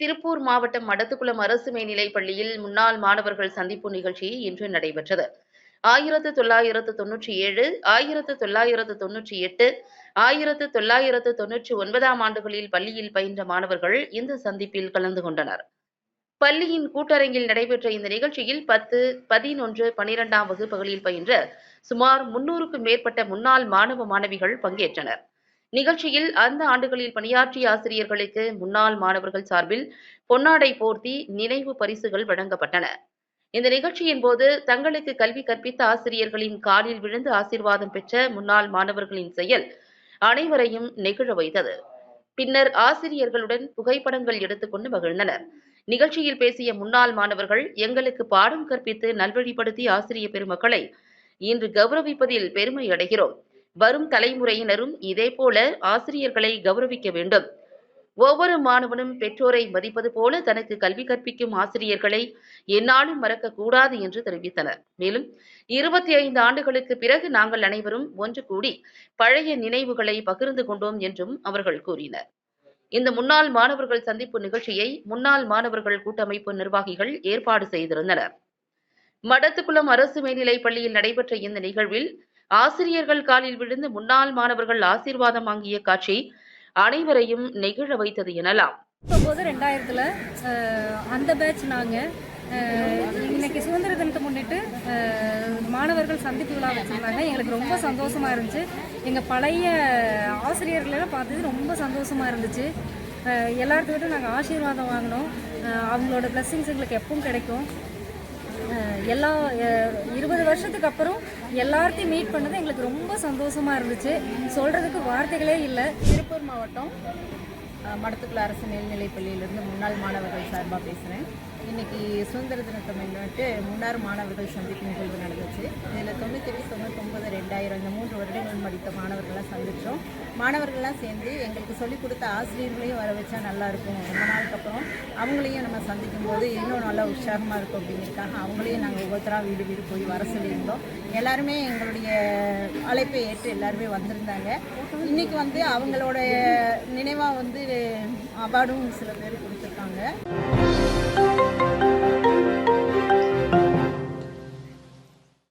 திருப்பூர் மாவட்டம் மடத்துக்குளம் அரசு மேல்நிலைப் பள்ளியில் முன்னாள் மாணவர்கள் சந்திப்பு நிகழ்ச்சி இன்று நடைபெற்றது. 1997, 1998, 1999ஆம் ஆண்டுகளில் பள்ளியில் பயின்ற மாணவர்கள் இந்த சந்திப்பில் கலந்து கொண்டனர். பள்ளியின் கூட்டரங்கில் நடைபெற்ற இந்த நிகழ்ச்சியில் 10, 11, 12ஆம் வகுப்புகளில் பயின்ற சுமார் 300க்கும் மேற்பட்ட முன்னாள் மாணவ மாணவிகள் பங்கேற்றனர். நிகழ்ச்சியில் அந்த ஆண்டுகளில் பணியாற்றிய ஆசிரியர்களுக்கு முன்னாள் மாணவர்கள் சார்பில் பொன்னாடை போர்த்தி நினைவு பரிசுகள் வழங்கப்பட்டன. இந்த நிகழ்ச்சியின் போது தங்களுக்கு கல்வி கற்பித்த ஆசிரியர்களின் காலில் விழுந்து ஆசீர்வாதம் பெற்ற முன்னாள் மாணவர்களின் செயல் அனைவரையும் நெகிழ வைத்தது. பின்னர் ஆசிரியர்களுடன் புகைப்படங்கள் எடுத்துக்கொண்டு மகிழ்ந்தனர். நிகழ்ச்சியில் பேசிய முன்னாள் மாணவர்கள், எங்களுக்கு பாடம் கற்பித்து நல்வழிப்படுத்திய ஆசிரிய பெருமக்களை இன்று கௌரவிப்பதில் பெருமை அடைகிறோம். வரும் தலைமுறையினரும் இதேபோல ஆசிரியர்களை கௌரவிக்க வேண்டும். ஒவ்வொரு மாணவனும் பெற்றோரை மதிப்பது போல தனக்கு கல்வி கற்பிக்கும் ஆசிரியர்களை எந்நாளும் மறக்கக்கூடாது என்று தெரிவித்தனர். மேலும் 25 ஆண்டுகளுக்கு பிறகு நாங்கள் அனைவரும் ஒன்று கூடி பழைய நினைவுகளை பகிர்ந்து கொண்டோம் என்றும் அவர்கள் கூறினர். இந்த முன்னாள் மாணவர்கள் சந்திப்பு நிகழ்ச்சியை முன்னாள் மாணவர்கள் கூட்டமைப்பு நிர்வாகிகள் ஏற்பாடு செய்திருந்தனர். மடத்துக்குளம் அரசு மேல்நிலைப் பள்ளியில் நடைபெற்ற இந்த நிகழ்வில் ஆசிரியர்கள் காலில் விழுந்து முன்னாள் மாணவர்கள் ஆசீர்வாதம் வாங்கிய காட்சி அனைவரையும் நெகிழ வைத்தது எனலாம். 2000 அந்த பேட்ச் நாங்கள் இன்னைக்கு சுதந்திர தினத்தை முன்னிட்டு மாணவர்கள் சந்திப்பு விழா வச்சுருந்தாங்க. எங்களுக்கு ரொம்ப சந்தோஷமாக இருந்துச்சு. எங்கள் பழைய ஆசிரியர்களெல்லாம் பார்த்தது ரொம்ப சந்தோஷமாக இருந்துச்சு. எல்லாத்துக்கிட்டும் நாங்கள் ஆசீர்வாதம் வாங்கினோம். அவங்களோட பிளெஸ்ஸிங்ஸ் எங்களுக்கு எப்பவும் கிடைக்கும். எல்லா 20 வருஷத்துக்கு அப்புறம் எல்லாத்தையும் மீட் பண்ணது எங்களுக்கு ரொம்ப சந்தோஷமாக இருந்துச்சு. சொல்கிறதுக்கு வார்த்தைகளே இல்லை. திருப்பூர் மாவட்டம் மடத்துக்குளம் அரசு மேல்நிலைப் பள்ளியிலிருந்து முன்னாள் மாணவர்கள் சார்பாக பேசுகிறேன். இன்றைக்கி சுதந்திர தினத்தை முன்னிட்டு முன்னாள் மாணவர்கள் சந்திப்பு நிகழ்வு நடந்துச்சு. இதில் 98, 99, 2000 இந்த 3 வருடங்கள் படித்த மாணவர்கள்லாம் சந்தித்தோம். மாணவர்கள்லாம் சேர்ந்து எங்களுக்கு சொல்லிக் கொடுத்த ஆசிரியர்களையும் வர வச்சா நல்லாயிருக்கும், ரொம்ப நாளுக்கு அப்புறம் அவங்களையும் நம்ம சந்திக்கும் போது இன்னும் நல்லா உற்சாகமாக இருக்கும் அப்படிங்கிறதுக்காக அவங்களையும் நாங்கள் ஒவ்வொருத்தராக வீடு வீடு போய் வர சொல்லியிருந்தோம். எல்லாருமே எங்களுடைய அழைப்பை ஏற்று எல்லாருமே வந்திருந்தாங்க. இன்றைக்கி வந்து அவங்களோட நினைவாக வந்து அவார்டும் சில பேர் கொடுத்துருக்காங்க.